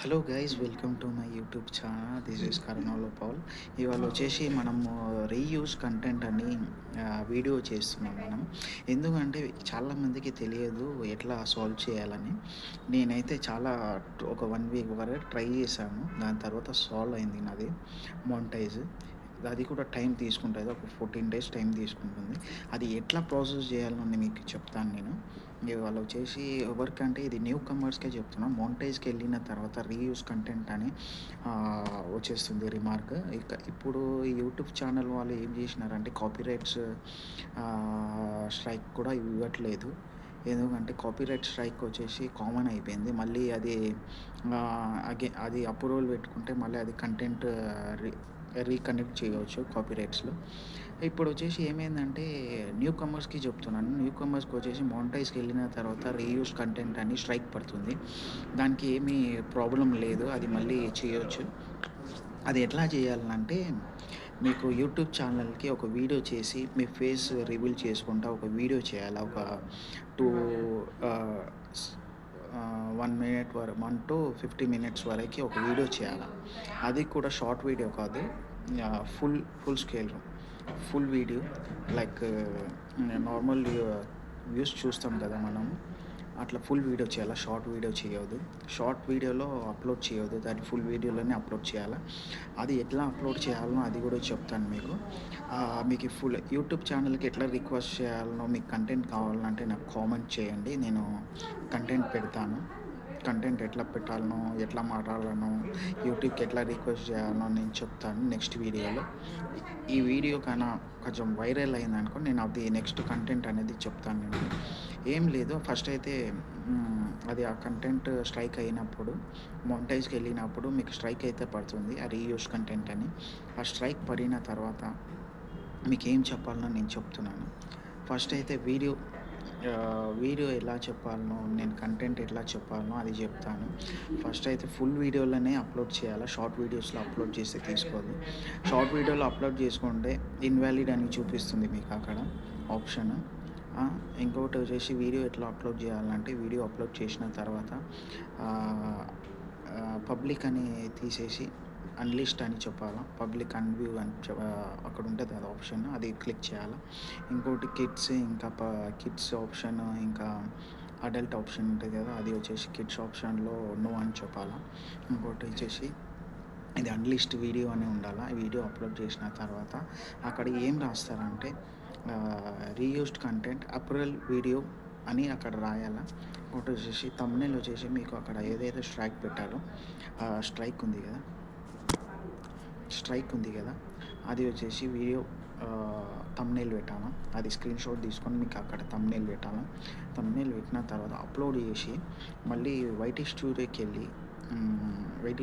Hello guys, welcome to my YouTube channel. This is కరుణాలో Paul. ఇవాళ వచ్చేసి మనము రీయూజ్ కంటెంట్ అని వీడియో చేస్తున్నాం మనం. ఎందుకంటే చాలామందికి తెలియదు ఎట్లా సాల్వ్ చేయాలని. నేనైతే ఒక 1 వీక్ వరకు ట్రై చేశాను. దాని తర్వాత సాల్వ్ అయింది నాది మోనిటైజ్. అది కూడా టైం తీసుకుంటుంది. ఒక 14 డేస్ టైం తీసుకుంటుంది. అది ఎట్లా ప్రాసెస్ చేయాలో మీకు చెప్తాను నేను. ఇవాళ వచ్చేసి ఎవరికంటే ఇది న్యూ కమర్స్కే చెప్తున్నా. మోనిటైజ్కి వెళ్ళిన తర్వాత రీయూజ్ కంటెంట్ అని వచ్చేస్తుంది రిమార్క్. ఇప్పుడు ఈ యూట్యూబ్ ఛానల్ వాళ్ళు ఏం చేసినారంటే కాపీరైట్స్ స్ట్రైక్ కూడా ఇవ్వట్లేదు. ఎందుకంటే కాపీరైట్ స్ట్రైక్ వచ్చేసి కామన్ అయిపోయింది. మళ్ళీ అది అప్రూవల్ పెట్టుకుంటే మళ్ళీ అది కంటెంట్ రీకనెక్ట్ చేయవచ్చు కాపీరైట్స్లో. ఇప్పుడు వచ్చేసి ఏమైందంటే న్యూ కమర్స్కి చెప్తున్నాను. న్యూ కమర్స్కి వచ్చేసి మోనిటైజ్కి వెళ్ళిన తర్వాత రీయూజ్ కంటెంట్ అని స్ట్రైక్ పడుతుంది. దానికి ఏమీ ప్రాబ్లం లేదు, అది మళ్ళీ చేయొచ్చు. అది ఎట్లా చేయాలంటే మీకు యూట్యూబ్ ఛానల్కి ఒక వీడియో చేసి మీ ఫేస్ రివీల్ చేసుకుంటా ఒక వీడియో చేయాలి. ఒక టూ 1 to 50 minutes వరకు ఒక వీడియో చేయాలి. అది కూడా షార్ట్ వీడియో కాదు, full scale full video. Like normal views చూస్తాం కదా మనం, అట్లా ఫుల్ వీడియో చేయాలి. షార్ట్ వీడియో చేయొద్దు. షార్ట్ వీడియోలో అప్లోడ్ చేయొద్దు, దాన్ని ఫుల్ వీడియోలోనే అప్లోడ్ చేయాలి. అది ఎట్లా అప్లోడ్ చేయాలనో అది కూడా చెప్తాను మీకు. మీకు ఫుల్ యూట్యూబ్ ఛానల్కి ఎట్లా రిక్వెస్ట్ చేయాలనో, మీకు కంటెంట్ కావాలంటే నాకు కామెంట్ చేయండి, నేను కంటెంట్ పెడతాను. కంటెంట్ ఎట్లా పెట్టాలనో, ఎట్లా మాట్లాడాలనో, యూట్యూబ్కి ఎట్లా రిక్వెస్ట్ చేయాలనో నేను చెప్తాను నెక్స్ట్ వీడియోలో. ఈ వీడియో కన్నా కొంచెం వైరల్ అయిందనుకో, నేను అది నెక్స్ట్ కంటెంట్ అనేది చెప్తాను నేను. ఏం లేదు, ఫస్ట్ అయితే అది ఆ కంటెంట్ స్ట్రైక్ అయినప్పుడు, మోనిటైజ్కి వెళ్ళినప్పుడు మీకు స్ట్రైక్ అయితే పడుతుంది, ఆ రీయూజ్ కంటెంట్ అని. ఆ స్ట్రైక్ పడిన తర్వాత మీకు ఏం చెప్పాలనో నేను చెప్తున్నాను. ఫస్ట్ అయితే వీడియో ఎలా చెప్పాలనో, నేను కంటెంట్ ఎట్లా చెప్పాలనో అది చెప్తాను. ఫస్ట్ అయితే ఫుల్ వీడియోలోనే అప్లోడ్ చేయాలి. షార్ట్ వీడియోస్లో అప్లోడ్ చేస్తే తీసుకోదు. షార్ట్ వీడియోలో అప్లోడ్ చేసుకుంటే ఇన్వాలిడ్ అని చూపిస్తుంది మీకు అక్కడ ఆప్షన్. ఇంకొకటి వచ్చేసి వీడియో ఎట్లా అప్లోడ్ చేయాలంటే, వీడియో అప్లోడ్ చేసిన తర్వాత పబ్లిక్ అని తీసేసి అన్లిస్ట్ అని చెప్పాలా. పబ్లిక్ అన్వ్యూ అని అక్కడ ఉంటుంది కదా ఆప్షన్, అది క్లిక్ చేయాలి. ఇంకోటి కిడ్స్ ఆప్షన్, ఇంకా అడల్ట్ ఆప్షన్ ఉంటుంది కదా, అది వచ్చేసి కిడ్స్ ఆప్షన్లో నో అని చెప్పాలా. ఇంకోటి వచ్చేసి ఇది అన్లిస్ట్ వీడియో అని ఉండాలి. ఈ వీడియో అప్లోడ్ చేసిన తర్వాత అక్కడ ఏం రాస్తారంటే రీయూజ్డ్ కంటెంట్ అప్రూవల్ వీడియో అని అక్కడ రాయాలా. ఇంకోటి వచ్చేసి థంబ్నెయిల్ వచ్చేసి మీకు అక్కడ ఏదైతే స్ట్రైక్ ఉంది కదా, అది వచ్చేసి వీడియో థంబ్నెయిల్ పెట్టాలా. అది స్క్రీన్ షాట్ తీసుకొని మీకు అక్కడ థంబ్నెయిల్ పెట్టాలా. థంబ్నెయిల్ పెట్టిన తర్వాత అప్లోడ్ చేసి మళ్ళీ వైటీ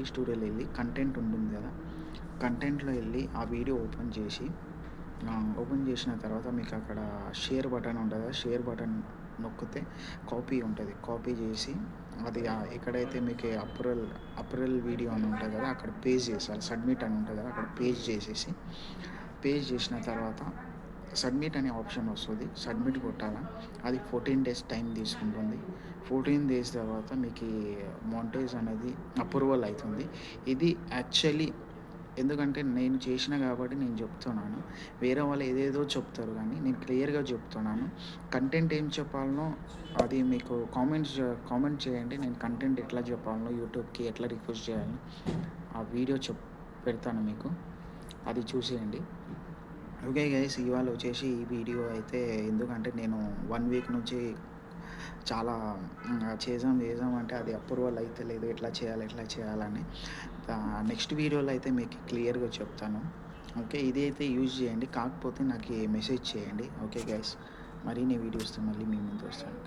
స్టూడియోలో వెళ్ళి కంటెంట్ ఉంటుంది కదా, కంటెంట్లో వెళ్ళి ఆ వీడియో ఓపెన్ చేసిన తర్వాత మీకు అక్కడ షేర్ బటన్ ఉంటుంది కదా, షేర్ బటన్ నొక్కితే కాపీ ఉంటుంది. కాపీ చేసి అది ఎక్కడైతే మీకు అప్రూవల్ వీడియో అని ఉంటుంది కదా, అక్కడ పేజ్ చేసాలి. సబ్మిట్ అని ఉంటుంది కదా, అక్కడ పేజ్ చేసిన తర్వాత సబ్మిట్ అనే ఆప్షన్ వస్తుంది. సబ్మిట్ కొట్టాలా. అది 14 డేస్ టైం తీసుకుంటుంది. 14 డేస్ తర్వాత మీకు మోనిటైజ్ అనేది అప్రూవల్ అవుతుంది. ఇది యాక్చువల్లీ ఎందుకంటే నేను చేసిన కాబట్టి నేను చెప్తున్నాను. వేరే వాళ్ళు ఏదేదో చెప్తారు, కానీ నేను క్లియర్గా చెప్తున్నాను. కంటెంట్ ఏం చెప్పాలనో అది మీకు కామెంట్ చేయండి. నేను కంటెంట్ ఎట్లా చెప్పాలనో, యూట్యూబ్కి ఎట్లా రిక్వెస్ట్ చేయాలో ఆ వీడియో పెడతాను మీకు, అది చూసేయండి. ఓకే గైస్, ఇవాళ వచ్చేసి ఈ వీడియో అయితే, ఎందుకంటే నేను 1 వీక్ నుంచి చాలా చేద్దామంటే అది అప్రూవల్ అయితే లేదు, ఎట్లా చేయాలని. నెక్స్ట్ వీడియోలో అయితే మీకు క్లియర్గా చెప్తాను. ఓకే, ఇది అయితే యూజ్ చేయండి. కాకపోతే నాకు మెసేజ్ చేయండి. ఓకే గైస్, మరిన్ని వీడియోస్తో మళ్ళీ మీ ముందు వస్తాను.